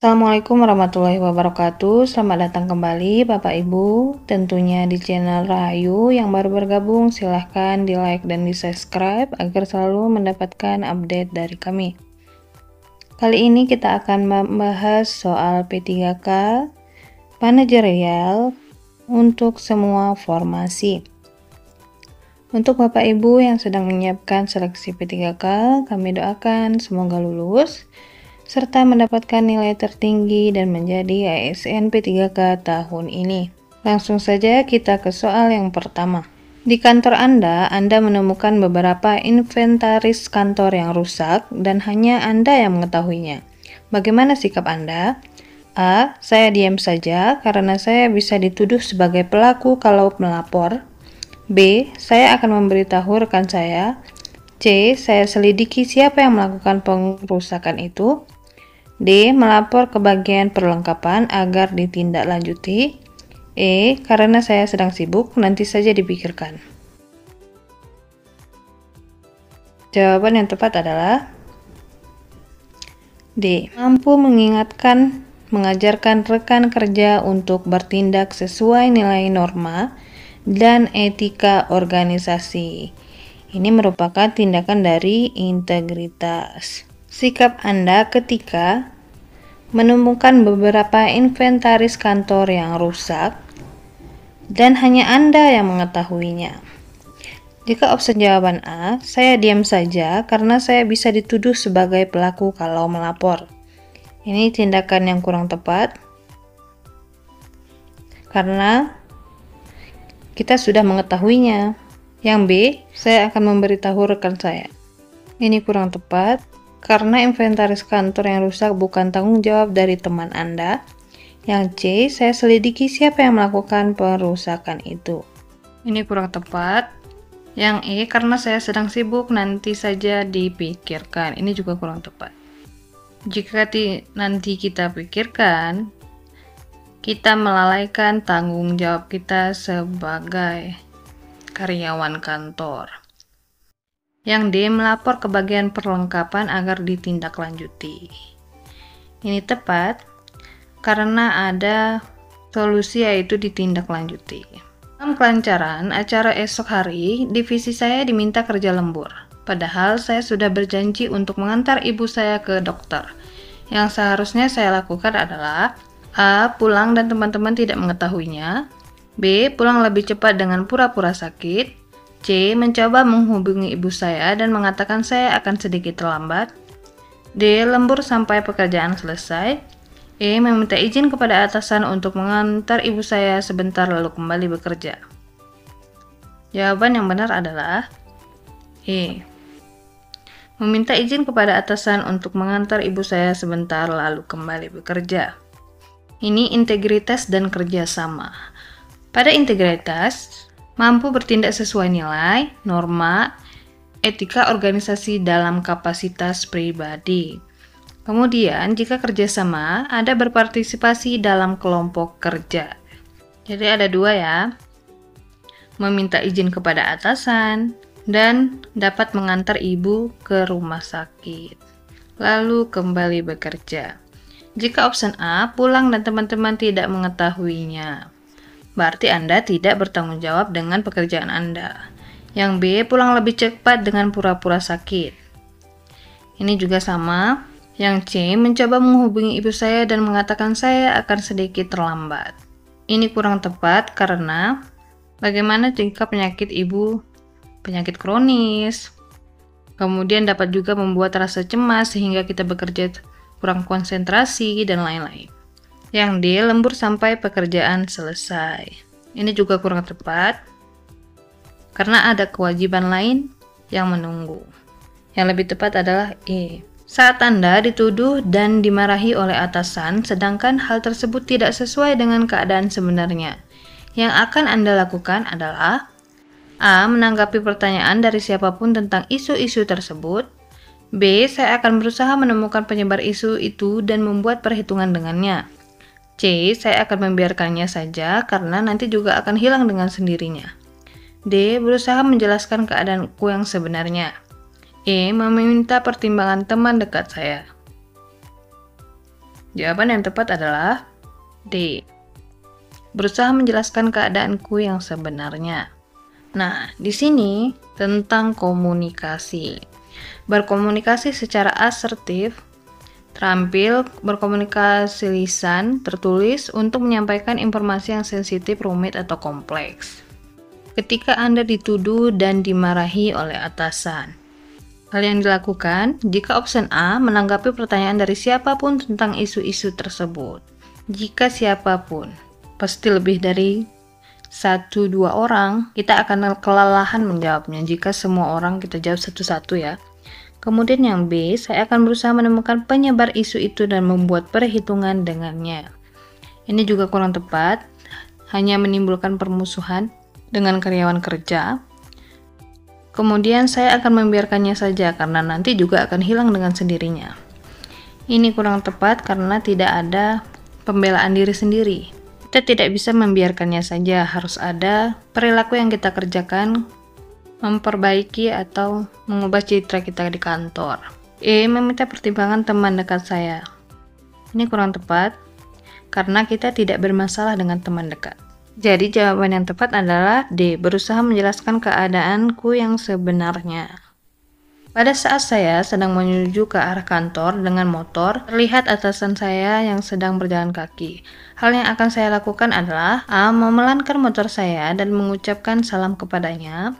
Assalamualaikum warahmatullahi wabarakatuh. Selamat datang kembali Bapak Ibu. Tentunya di channel Rahayu. Yang baru bergabung silahkan di like dan di subscribe agar selalu mendapatkan update dari kami. Kali ini kita akan membahas soal P3K manajerial untuk semua formasi. Untuk Bapak Ibu yang sedang menyiapkan seleksi P3K, kami doakan semoga lulus serta mendapatkan nilai tertinggi dan menjadi ASN P3K tahun ini. Langsung saja kita ke soal yang pertama. Di kantor Anda menemukan beberapa inventaris kantor yang rusak dan hanya Anda yang mengetahuinya. Bagaimana sikap Anda? A. Saya diam saja karena saya bisa dituduh sebagai pelaku kalau melapor. B. Saya akan memberitahu rekan saya. C. Saya selidiki siapa yang melakukan pengrusakan itu. D. Melapor ke bagian perlengkapan agar ditindaklanjuti. E. Karena saya sedang sibuk, nanti saja dipikirkan. Jawaban yang tepat adalah D. Mampu mengajarkan rekan kerja untuk bertindak sesuai nilai norma dan etika organisasi. Ini merupakan tindakan dari integritas. Sikap Anda ketika menemukan beberapa inventaris kantor yang rusak dan hanya Anda yang mengetahuinya. Jika opsi jawaban A, saya diam saja karena saya bisa dituduh sebagai pelaku kalau melapor. Ini tindakan yang kurang tepat karena kita sudah mengetahuinya. Yang B, saya akan memberitahu rekan saya. Ini kurang tepat karena inventaris kantor yang rusak bukan tanggung jawab dari teman Anda. Yang C, saya selidiki siapa yang melakukan perusakan itu. Ini kurang tepat. Yang E, karena saya sedang sibuk, nanti saja dipikirkan. Ini juga kurang tepat. Jika nanti kita pikirkan, kita melalaikan tanggung jawab kita sebagai karyawan kantor. Yang D, melapor ke bagian perlengkapan agar ditindaklanjuti. Ini tepat karena ada solusi yaitu ditindaklanjuti. Dalam kelancaran acara esok hari, divisi saya diminta kerja lembur. Padahal saya sudah berjanji untuk mengantar ibu saya ke dokter. Yang seharusnya saya lakukan adalah A. Pulang dan teman-teman tidak mengetahuinya. B. Pulang lebih cepat dengan pura-pura sakit. C. Mencoba menghubungi ibu saya dan mengatakan saya akan sedikit terlambat. D. Lembur sampai pekerjaan selesai. E. Meminta izin kepada atasan untuk mengantar ibu saya sebentar lalu kembali bekerja. Jawaban yang benar adalah E. Meminta izin kepada atasan untuk mengantar ibu saya sebentar lalu kembali bekerja. Ini integritas dan kerjasama. Pada integritas, mampu bertindak sesuai nilai, norma, etika organisasi dalam kapasitas pribadi. Kemudian, jika kerjasama, ada berpartisipasi dalam kelompok kerja. Jadi ada dua ya, meminta izin kepada atasan, dan dapat mengantar ibu ke rumah sakit, lalu kembali bekerja. Jika opsi A, pulang dan teman-teman tidak mengetahuinya, berarti Anda tidak bertanggung jawab dengan pekerjaan Anda. Yang B, pulang lebih cepat dengan pura-pura sakit. Ini juga sama. Yang C, mencoba menghubungi ibu saya dan mengatakan saya akan sedikit terlambat. Ini kurang tepat karena bagaimana jika penyakit ibu penyakit kronis, kemudian dapat juga membuat rasa cemas sehingga kita bekerja kurang konsentrasi dan lain-lain. Yang D, lembur sampai pekerjaan selesai. Ini juga kurang tepat karena ada kewajiban lain yang menunggu. Yang lebih tepat adalah E. Saat Anda dituduh dan dimarahi oleh atasan, sedangkan hal tersebut tidak sesuai dengan keadaan sebenarnya, yang akan Anda lakukan adalah A. Menanggapi pertanyaan dari siapapun tentang isu-isu tersebut. B. Saya akan berusaha menemukan penyebar isu itu dan membuat perhitungan dengannya. C. Saya akan membiarkannya saja karena nanti juga akan hilang dengan sendirinya. D. Berusaha menjelaskan keadaanku yang sebenarnya. E. Meminta pertimbangan teman dekat saya. Jawaban yang tepat adalah D. Berusaha menjelaskan keadaanku yang sebenarnya. Nah, di sini tentang komunikasi. Berkomunikasi secara asertif, terampil berkomunikasi lisan, tertulis untuk menyampaikan informasi yang sensitif, rumit, atau kompleks. Ketika Anda dituduh dan dimarahi oleh atasan, hal yang dilakukan jika option A menanggapi pertanyaan dari siapapun tentang isu-isu tersebut. Jika siapapun, pasti lebih dari 1-2 orang, kita akan kelelahan menjawabnya jika semua orang kita jawab satu-satu ya. Kemudian yang B, saya akan berusaha menemukan penyebar isu itu dan membuat perhitungan dengannya. Ini juga kurang tepat, hanya menimbulkan permusuhan dengan karyawan kerja. Kemudian saya akan membiarkannya saja karena nanti juga akan hilang dengan sendirinya. Ini kurang tepat karena tidak ada pembelaan diri sendiri. Kita tidak bisa membiarkannya saja, harus ada perilaku yang kita kerjakan, memperbaiki atau mengubah citra kita di kantor. E. Meminta pertimbangan teman dekat saya. Ini kurang tepat, karena kita tidak bermasalah dengan teman dekat. Jadi jawaban yang tepat adalah D. Berusaha menjelaskan keadaanku yang sebenarnya. Pada saat saya sedang menuju ke arah kantor dengan motor, terlihat atasan saya yang sedang berjalan kaki. Hal yang akan saya lakukan adalah A. Memelankan motor saya dan mengucapkan salam kepadanya.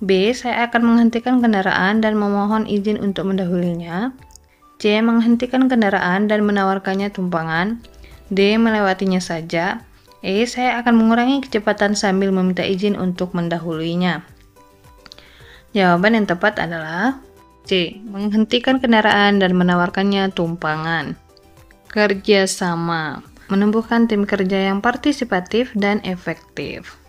B. Saya akan menghentikan kendaraan dan memohon izin untuk mendahulunya. C. Menghentikan kendaraan dan menawarkannya tumpangan. D. Melewatinya saja. E. Saya akan mengurangi kecepatan sambil meminta izin untuk mendahulunya. Jawaban yang tepat adalah C. Menghentikan kendaraan dan menawarkannya tumpangan. Kerjasama menumbuhkan tim kerja yang partisipatif dan efektif.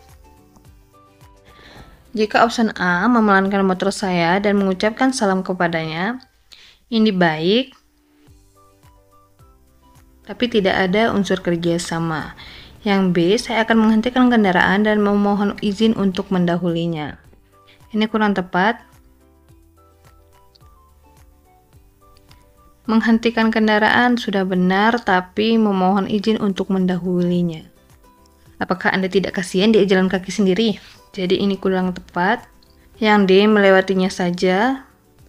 Jika option A memelankan motor saya dan mengucapkan salam kepadanya, ini baik, tapi tidak ada unsur kerjasama. Yang B, saya akan menghentikan kendaraan dan memohon izin untuk mendahulinya. Ini kurang tepat. Menghentikan kendaraan sudah benar, tapi memohon izin untuk mendahulinya. Apakah Anda tidak kasihan dia jalan kaki sendiri? Jadi ini kurang tepat. Yang D, melewatinya saja,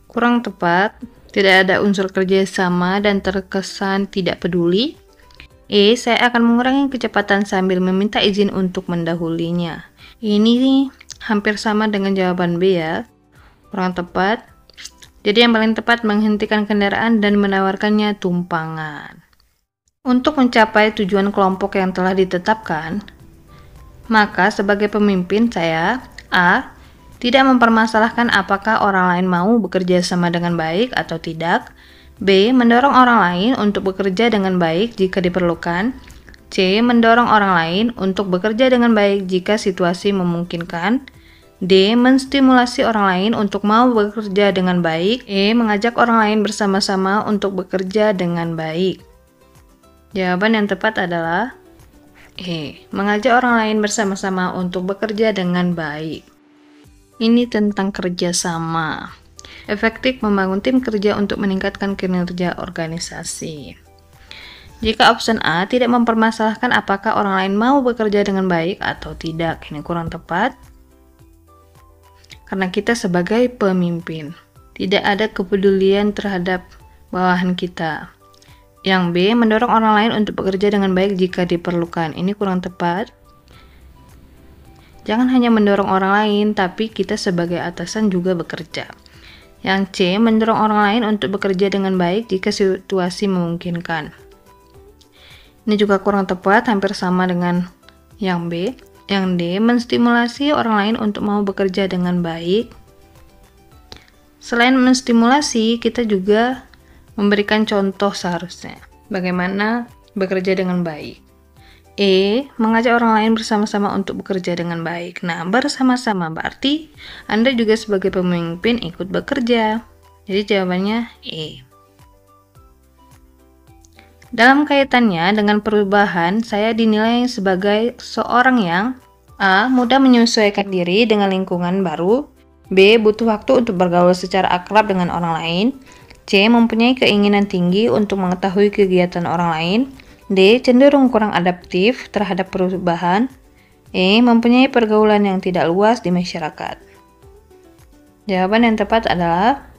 kurang tepat. Tidak ada unsur kerjasama dan terkesan tidak peduli. E, saya akan mengurangi kecepatan sambil meminta izin untuk mendahulinya. Ini hampir sama dengan jawaban B ya. Kurang tepat. Jadi yang paling tepat menghentikan kendaraan dan menawarkannya tumpangan. Untuk mencapai tujuan kelompok yang telah ditetapkan, maka sebagai pemimpin saya, A. Tidak mempermasalahkan apakah orang lain mau bekerja sama dengan baik atau tidak. B. Mendorong orang lain untuk bekerja dengan baik jika diperlukan. C. Mendorong orang lain untuk bekerja dengan baik jika situasi memungkinkan. D. Menstimulasi orang lain untuk mau bekerja dengan baik. E. Mengajak orang lain bersama-sama untuk bekerja dengan baik. Jawaban yang tepat adalah E. Mengajak orang lain bersama-sama untuk bekerja dengan baik. Ini tentang kerjasama. Efektif membangun tim kerja untuk meningkatkan kinerja organisasi. Jika option A tidak mempermasalahkan apakah orang lain mau bekerja dengan baik atau tidak, ini kurang tepat. Karena kita sebagai pemimpin, tidak ada kepedulian terhadap bawahan kita. Yang B, mendorong orang lain untuk bekerja dengan baik jika diperlukan. Ini kurang tepat. Jangan hanya mendorong orang lain, tapi kita sebagai atasan juga bekerja. Yang C, mendorong orang lain untuk bekerja dengan baik jika situasi memungkinkan. Ini juga kurang tepat, hampir sama dengan yang B. Yang D, menstimulasi orang lain untuk mau bekerja dengan baik. Selain menstimulasi, kita juga memberikan contoh seharusnya bagaimana bekerja dengan baik. E, mengajak orang lain bersama-sama untuk bekerja dengan baik. Nah, bersama-sama berarti Anda juga sebagai pemimpin ikut bekerja. Jadi jawabannya E. Dalam kaitannya dengan perubahan, saya dinilai sebagai seorang yang A. Mudah menyesuaikan diri dengan lingkungan baru. B. Butuh waktu untuk bergaul secara akrab dengan orang lain. C. Mempunyai keinginan tinggi untuk mengetahui kegiatan orang lain. D. Cenderung kurang adaptif terhadap perubahan. E. Mempunyai pergaulan yang tidak luas di masyarakat. Jawaban yang tepat adalah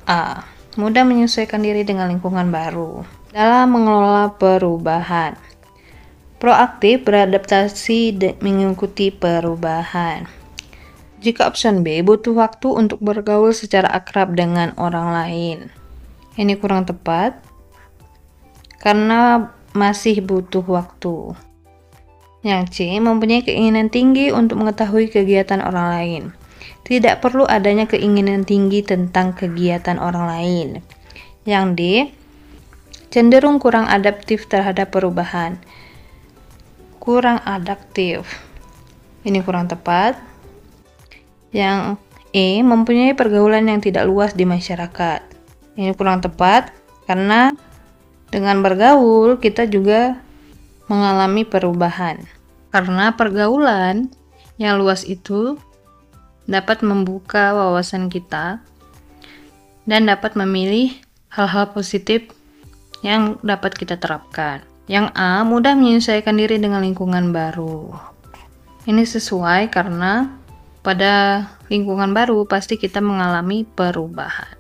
A. Mudah menyesuaikan diri dengan lingkungan baru. Dalam mengelola perubahan, proaktif beradaptasi mengikuti perubahan. Jika option B, butuh waktu untuk bergaul secara akrab dengan orang lain. Ini kurang tepat, karena masih butuh waktu. Yang C, mempunyai keinginan tinggi untuk mengetahui kegiatan orang lain. Tidak perlu adanya keinginan tinggi tentang kegiatan orang lain. Yang D, cenderung kurang adaptif terhadap perubahan. Kurang adaptif. Ini kurang tepat. Yang E, mempunyai pergaulan yang tidak luas di masyarakat. Ini kurang tepat, karena dengan bergaul kita juga mengalami perubahan. Karena pergaulan yang luas itu dapat membuka wawasan kita dan dapat memilih hal-hal positif yang dapat kita terapkan. Yang A, mudah menyesuaikan diri dengan lingkungan baru. Ini sesuai karena pada lingkungan baru pasti kita mengalami perubahan.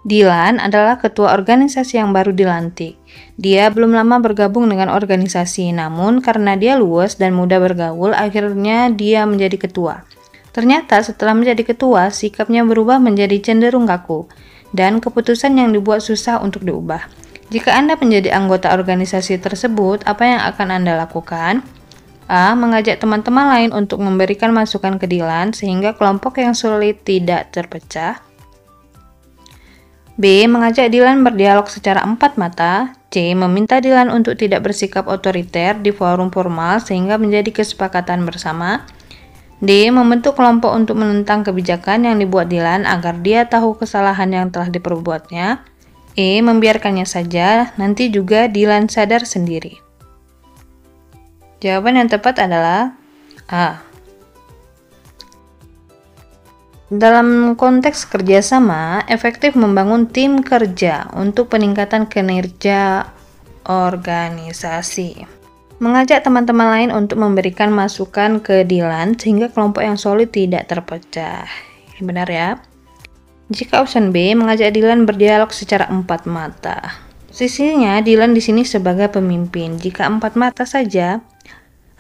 Dilan adalah ketua organisasi yang baru dilantik. Dia belum lama bergabung dengan organisasi, namun karena dia luas dan mudah bergaul, akhirnya dia menjadi ketua. Ternyata setelah menjadi ketua, sikapnya berubah menjadi cenderung kaku, dan keputusan yang dibuat susah untuk diubah. Jika Anda menjadi anggota organisasi tersebut, apa yang akan Anda lakukan? A. Mengajak teman-teman lain untuk memberikan masukan ke Dilan sehingga kelompok yang sulit tidak terpecah. B. Mengajak Dilan berdialog secara empat mata. C. Meminta Dilan untuk tidak bersikap otoriter di forum formal sehingga menjadi kesepakatan bersama. D. Membentuk kelompok untuk menentang kebijakan yang dibuat Dilan agar dia tahu kesalahan yang telah diperbuatnya. E. Membiarkannya saja, nanti juga Dilan sadar sendiri. Jawaban yang tepat adalah A. Dalam konteks kerjasama, efektif membangun tim kerja untuk peningkatan kinerja organisasi. Mengajak teman-teman lain untuk memberikan masukan ke Dilan sehingga kelompok yang solid tidak terpecah. Ini benar ya. Jika option B, mengajak Dilan berdialog secara empat mata. Posisinya Dilan di sini sebagai pemimpin. Jika empat mata saja,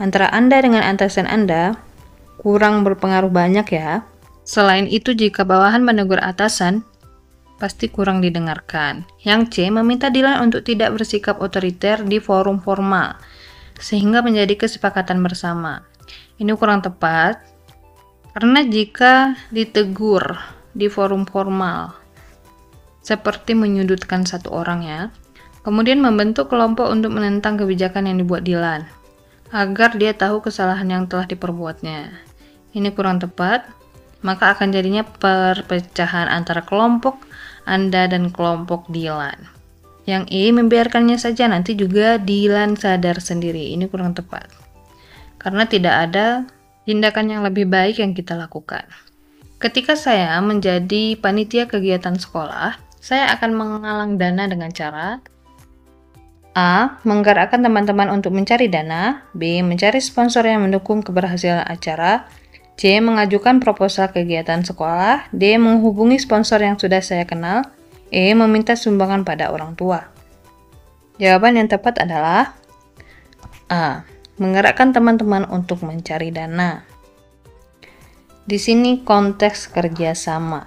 antara Anda dengan atasan Anda kurang berpengaruh banyak ya. Selain itu, jika bawahan menegur atasan, pasti kurang didengarkan. Yang C, meminta Dilan untuk tidak bersikap otoriter di forum formal, sehingga menjadi kesepakatan bersama. Ini kurang tepat, karena jika ditegur di forum formal, seperti menyudutkan satu orang ya, kemudian membentuk kelompok untuk menentang kebijakan yang dibuat Dilan, agar dia tahu kesalahan yang telah diperbuatnya. Ini kurang tepat, maka akan jadinya perpecahan antara kelompok Anda dan kelompok Dilan. Yang E, membiarkannya saja, nanti juga Dilan sadar sendiri. Ini kurang tepat, karena tidak ada tindakan yang lebih baik yang kita lakukan. Ketika saya menjadi panitia kegiatan sekolah, saya akan menggalang dana dengan cara A. Menggerakkan teman-teman untuk mencari dana. B. Mencari sponsor yang mendukung keberhasilan acara. C. Mengajukan proposal kegiatan sekolah. D. Menghubungi sponsor yang sudah saya kenal. E. Meminta sumbangan pada orang tua. Jawaban yang tepat adalah A. Menggerakkan teman-teman untuk mencari dana. Di sini konteks kerjasama.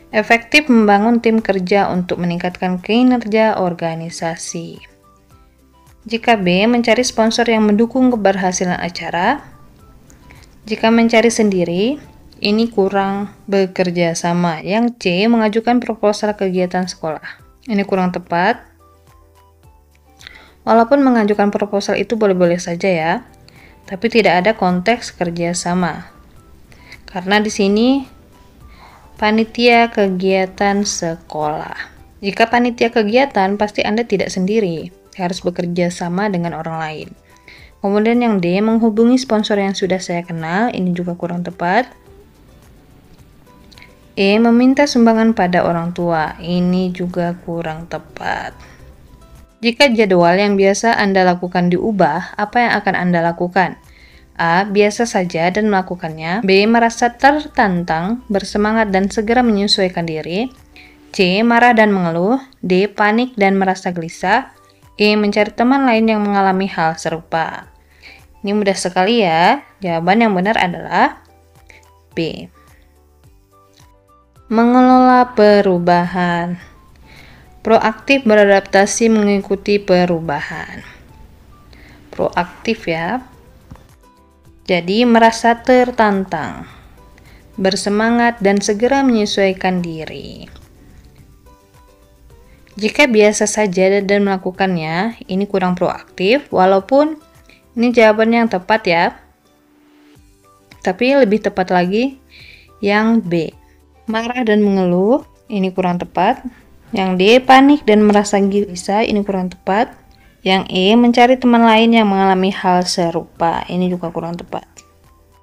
Efektif membangun tim kerja untuk meningkatkan kinerja organisasi. Jika B, mencari sponsor yang mendukung keberhasilan acara. Jika mencari sendiri, ini kurang bekerja sama. Yang C, mengajukan proposal kegiatan sekolah. Ini kurang tepat. Walaupun mengajukan proposal itu boleh-boleh saja ya, tapi tidak ada konteks kerjasama. Karena di sini panitia kegiatan sekolah. Jika panitia kegiatan, pasti Anda tidak sendiri, harus bekerja sama dengan orang lain. Kemudian yang D, menghubungi sponsor yang sudah saya kenal, ini juga kurang tepat. E. Meminta sumbangan pada orang tua. Ini juga kurang tepat. Jika jadwal yang biasa Anda lakukan diubah, apa yang akan Anda lakukan? A. Biasa saja dan melakukannya. B. Merasa tertantang, bersemangat dan segera menyesuaikan diri. C. Marah dan mengeluh. D. Panik dan merasa gelisah. E. Mencari teman lain yang mengalami hal serupa. Ini mudah sekali ya. Jawaban yang benar adalah B. Mengelola perubahan. Proaktif beradaptasi mengikuti perubahan. Proaktif ya. Jadi merasa tertantang, bersemangat dan segera menyesuaikan diri. Jika biasa saja dan melakukannya, ini kurang proaktif, walaupun ini jawaban yang tepat ya. Tapi lebih tepat lagi yang B. Marah dan mengeluh, ini kurang tepat. Yang D. Panik dan merasa gelisah, ini kurang tepat. Yang E. Mencari teman lain yang mengalami hal serupa, ini juga kurang tepat.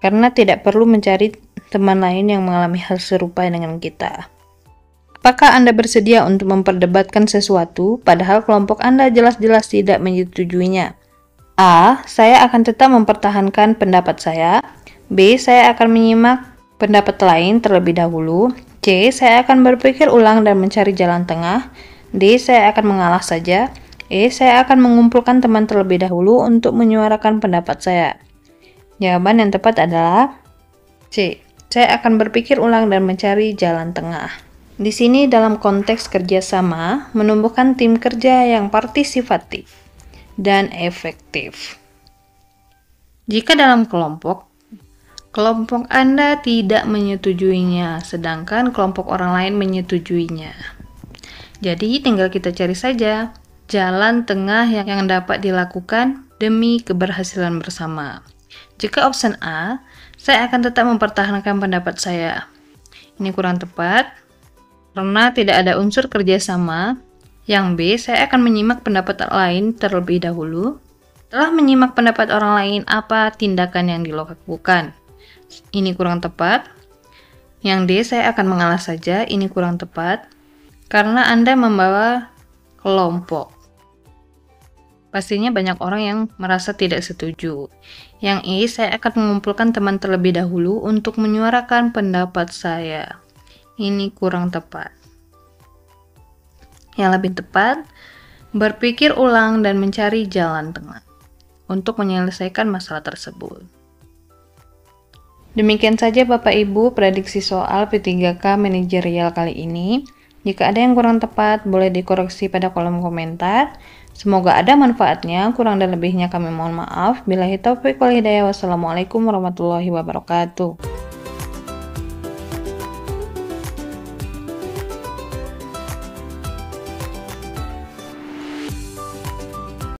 Karena tidak perlu mencari teman lain yang mengalami hal serupa dengan kita. Apakah Anda bersedia untuk memperdebatkan sesuatu, padahal kelompok Anda jelas-jelas tidak menyetujuinya? A. Saya akan tetap mempertahankan pendapat saya. B. Saya akan menyimak pendapat lain terlebih dahulu. C. Saya akan berpikir ulang dan mencari jalan tengah. D. Saya akan mengalah saja. E. Saya akan mengumpulkan teman terlebih dahulu untuk menyuarakan pendapat saya. Jawaban yang tepat adalah C. Saya akan berpikir ulang dan mencari jalan tengah. Di sini dalam konteks kerjasama, menumbuhkan tim kerja yang partisipatif dan efektif. Jika dalam kelompok Anda tidak menyetujuinya, sedangkan kelompok orang lain menyetujuinya. Jadi tinggal kita cari saja jalan tengah yang dapat dilakukan demi keberhasilan bersama. Jika option A, saya akan tetap mempertahankan pendapat saya. Ini kurang tepat, karena tidak ada unsur kerjasama. Yang B, saya akan menyimak pendapat lain terlebih dahulu. Setelah menyimak pendapat orang lain, apa tindakan yang dilakukan? Ini kurang tepat. Yang D, saya akan mengalah saja. Ini kurang tepat, karena Anda membawa kelompok. Pastinya banyak orang yang merasa tidak setuju. Yang E, saya akan mengumpulkan teman terlebih dahulu untuk menyuarakan pendapat saya. Ini kurang tepat. Yang lebih tepat, berpikir ulang dan mencari jalan tengah untuk menyelesaikan masalah tersebut. Demikian saja Bapak Ibu prediksi soal P3K manajerial kali ini. Jika ada yang kurang tepat, boleh dikoreksi pada kolom komentar. Semoga ada manfaatnya, kurang dan lebihnya kami mohon maaf. Billahi taufiq wal hidayah. Wassalamualaikum warahmatullahi wabarakatuh.